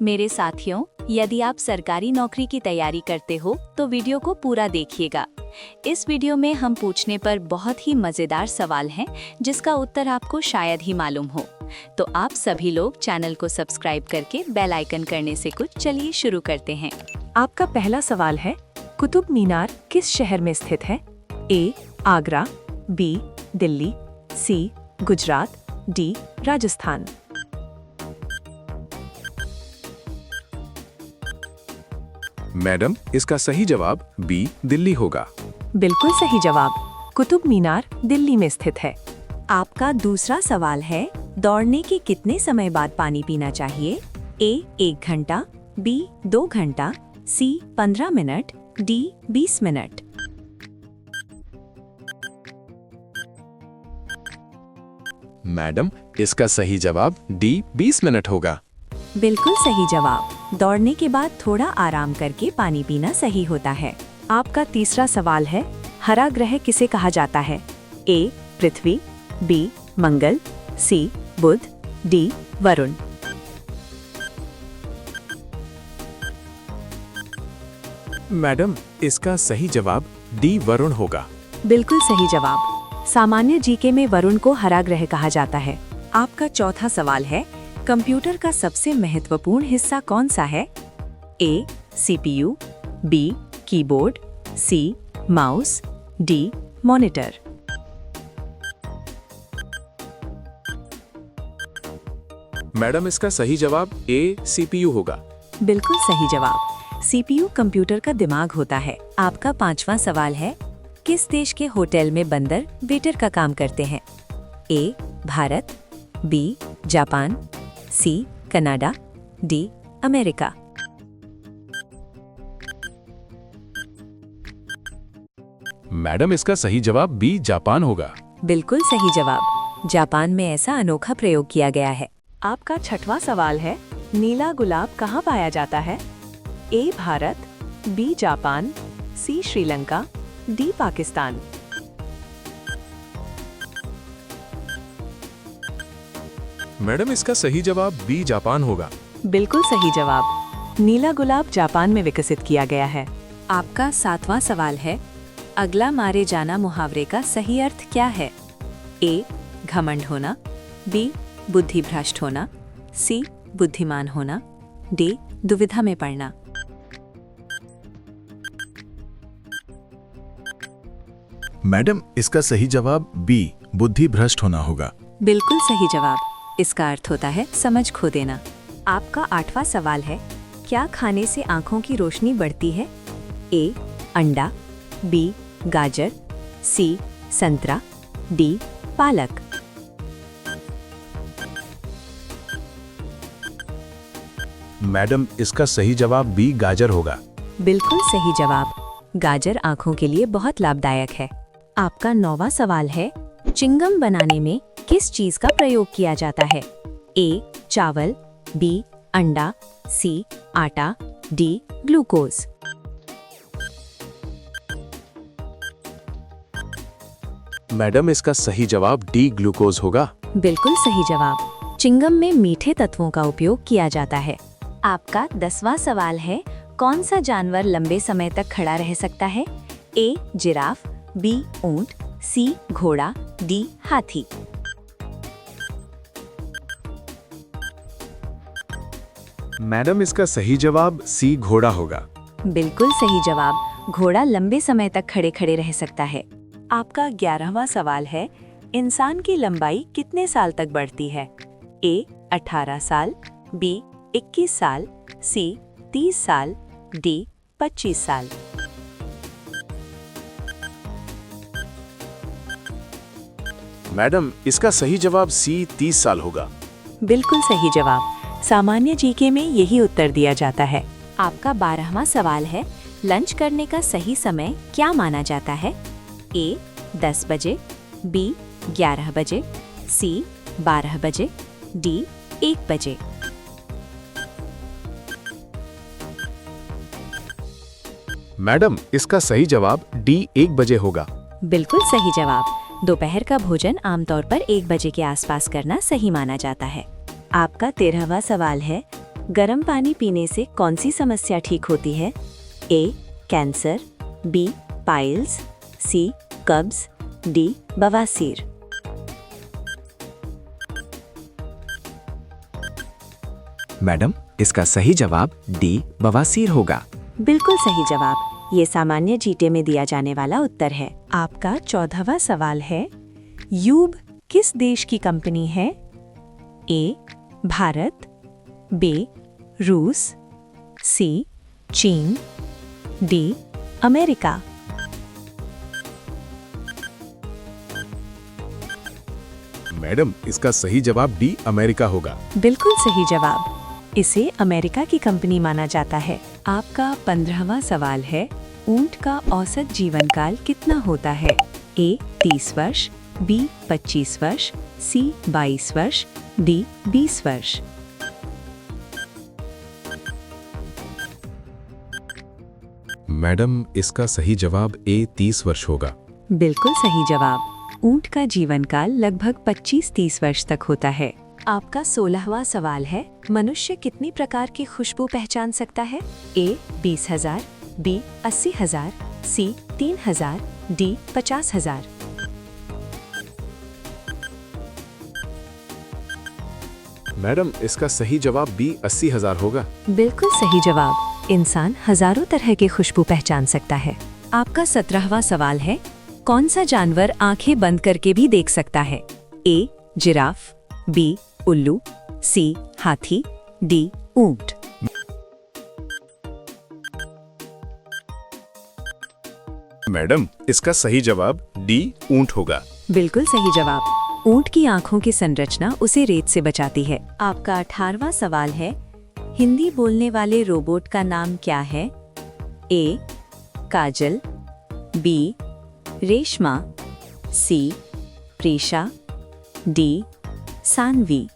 मेरे साथियों, यदि आप सरकारी नौकरी की तैयारी करते हो तो वीडियो को पूरा देखिएगा। इस वीडियो में हम पूछने पर बहुत ही मजेदार सवाल हैं जिसका उत्तर आपको शायद ही मालूम हो। तो आप सभी लोग चैनल को सब्सक्राइब करके बेल आइकन करने से कुछ चलिए शुरू करते हैं। आपका पहला सवाल है, कुतुब मीनार किस शहर में स्थित है? ए. आगरा, बी. दिल्ली, सी. गुजरात, डी. राजस्थान। मैडम, इसका सही जवाब बी दिल्ली होगा। बिल्कुल सही जवाब। कुतुब मीनार दिल्ली में स्थित है। आपका दूसरा सवाल है, दौड़ने के कितने समय बाद पानी पीना चाहिए? ए. 1 घंटा, बी. 2 घंटा, सी. 15 मिनट, डी. 20 मिनट। मैडम, इसका सही जवाब डी 20 मिनट होगा। बिल्कुल सही जवाब। दौड़ने के बाद थोड़ा आराम करके पानी पीना सही होता है। आपका तीसरा सवाल है, हरा ग्रह किसे कहा जाता है? ए. पृथ्वी, बी. मंगल, सी. बुध, डी. वरुण। मैडम, इसका सही जवाब डी वरुण होगा। बिल्कुल सही जवाब। सामान्य जीके में वरुण को हरा ग्रह कहा जाता है। आपका चौथा सवाल है, कंप्यूटर का सबसे महत्वपूर्ण हिस्सा कौन सा है? A. CPU, B. Keyboard, C. Mouse, D. Monitor. Madam, इसका सही जवाब ए सीपीयू होगा। बिल्कुल सही जवाब। सीपीयू कंप्यूटर का दिमाग होता है। आपका पांचवा सवाल है, किस देश के होटल में बंदर वेटर का काम करते हैं? A. Bharat, B. Japan, C. Canada, D. America. Madam, इसका सही जवाब बी जापान होगा। बिल्कुल सही जवाब। जापान में ऐसा अनोखा प्रयोग किया गया है। आपका छठवां सवाल है, नीला गुलाब कहाँ पाया जाता है? ए. भारत, बी. जापान, सी. श्रीलंका, डी. पाकिस्तान। मैडम, इसका सही जवाब बी जापान होगा। बिल्कुल सही जवाब। नीला गुलाब जापान में विकसित किया गया है। आपका सातवां सवाल है, अगला मारे जाना मुहावरे का सही अर्थ क्या है? ए. घमंड होना, बी. बुद्धि भ्रष्ट होना, सी. बुद्धिमान होना, डी. दुविधा में पड़ना। मैडम, इसका सही जवाब बी बुद्धि भ्रष्ट होना होगा। बिल्कुल सही जवाब। इसका अर्थ होता है समझ खो देना। आपका आठवां सवाल है, क्या खाने से आंखों की रोशनी बढ़ती है? ए. अंडा, बी. गाजर, सी. संतरा, डी. पालक। मैडम, इसका सही जवाब बी गाजर होगा। बिल्कुल सही जवाब। गाजर आंखों के लिए बहुत लाभदायक है। आपका 9वां सवाल है, चिंगम बनाने में किस चीज का प्रयोग किया जाता है? ए. चावल, बी. अंडा, सी. आटा, डी. ग्लूकोज। मैडम, इसका सही जवाब डी ग्लूकोज होगा। बिल्कुल सही जवाब। चिंगम में मीठे तत्वों का उपयोग किया जाता है। आपका 10वां सवाल है, कौन सा जानवर लंबे समय तक खड़ा रह सकता है? ए. Giraffe, B. ऊंट, सी. घोड़ा, डी. हाथी। मैडम, इसका सही जवाब सी घोड़ा होगा। बिल्कुल सही जवाब। घोड़ा लंबे समय तक खड़े खड़े रह सकता है। आपका 11वां सवाल है, इंसान की लंबाई कितने साल तक बढ़ती है? ए. 18 साल, बी. 21 साल, सी. 30 साल, डी. 25 साल। मैडम, इसका सही जवाब सी 30 साल होगा। बिल्कुल सही जवाब। सामान्य जीके में यही उत्तर दिया जाता है। आपका 12वां सवाल है, लंच करने का सही समय क्या माना जाता है? ए. 10 बजे, बी. 11 बजे, सी. 12 बजे, डी. 1 बजे। मैडम, इसका सही जवाब डी 1 बजे होगा। बिल्कुल सही जवाब। दोपहर का भोजन आमतौर पर 1 बजे के आसपास करना सही माना जाता है। आपका 13वां सवाल है, गर्म पानी पीने से कौन सी समस्या ठीक होती है? A. Cancer, B. Piles, C. कब्ज, डी. बवासीर। मैडम, इसका सही जवाब डी बवासीर होगा। बिल्कुल सही जवाब। ये सामान्य जीटे में दिया जाने वाला उत्तर है। आपका 14वां सवाल है, यूब किस देश की कंपनी है? ए. भारत, बी. रूस, सी. चीन, डी. अमेरिका। मैडम, इसका सही जवाब डी अमेरिका होगा। बिल्कुल सही जवाब। इसे अमेरिका की कंपनी माना जाता है। आपका 15वां सवाल है, ऊंट का औसत जीवन काल कितना होता है? ए. 30 वर्ष, बी. 25 वर्ष, सी. 22 वर्ष, डी. 20 वर्ष। मैडम, इसका सही जवाब ए 30 वर्ष होगा। बिल्कुल सही जवाब। ऊंट का जीवन काल लगभग 25-30 वर्ष तक होता है। आपका 16वां सवाल है, मनुष्य कितनी प्रकार की खुशबू पहचान सकता है? ए. 20,000, बी. 80,000, सी. 3,000, डी. 50,000। मैडम, इसका सही जवाब बी 80,000 होगा। बिल्कुल सही जवाब। इंसान हजारों तरह की खुशबू पहचान सकता है। आपका 17वां सवाल है, कौन सा जानवर आंखें बंद करके भी देख सकता है? ए. Giraffe, B. उल्लू, सी. हाथी, डी. ऊंट। मैडम, इसका सही जवाब डी ऊंट होगा। बिल्कुल सही जवाब। ऊंट की आंखों की संरचना उसे रेत से बचाती है। आपका 18वां सवाल है, हिंदी बोलने वाले रोबोट का नाम क्या है? ए. काजल, बी. रेशमा, सी. प्रीशा, डी. सानवी।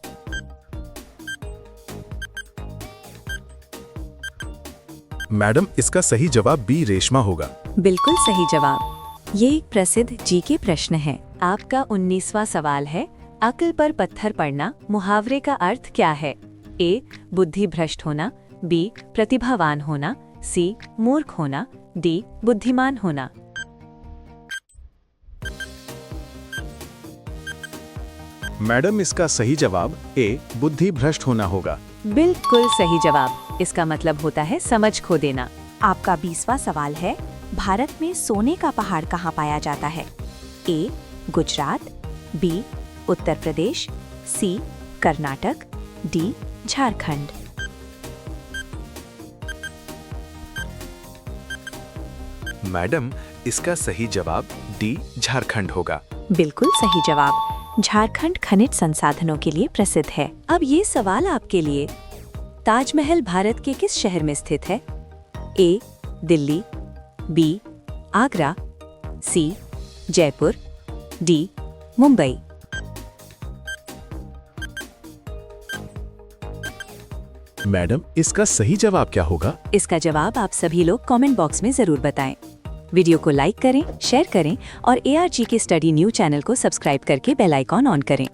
मैडम, इसका सही जवाब बी रेशमा होगा। बिल्कुल सही जवाब। ये एक प्रसिद्ध जीके प्रश्न है। आपका 19वां सवाल है, अक्ल पर पत्थर पड़ना मुहावरे का अर्थ क्या है? ए. बुद्धि भ्रष्ट होना, बी. प्रतिभावान होना, सी. मूर्ख होना, डी. बुद्धिमान होना। मैडम, इसका सही जवाब ए बुद्धि भ्रष्ट होना होगा। बिल्कुल सही जवाब। इसका मतलब होता है समझ खो देना। आपका 20वां सवाल है, भारत में सोने का पहाड़ कहाँ पाया जाता है? ए. गुजरात, बी. उत्तर प्रदेश, सी. कर्नाटक, डी. झारखंड। मैडम, इसका सही जवाब डी झारखंड होगा। बिल्कुल सही जवाब। झारखंड खनिज संसाधनों के लिए प्रसिद्ध है। अब ये सवाल आपके लिए, ताजमहल भारत के किस शहर में स्थित है? ए. दिल्ली, बी. आगरा, सी. जयपुर, डी. मुंबई। मैडम, इसका सही जवाब क्या होगा? इसका जवाब आप सभी लोग कमेंट बॉक्स में जरूर बताएं। वीडियो को लाइक करें, शेयर करें और ARGK स्टडी न्यू चैनल को सब्सक्राइब करके बेल आइकॉन ऑन करें।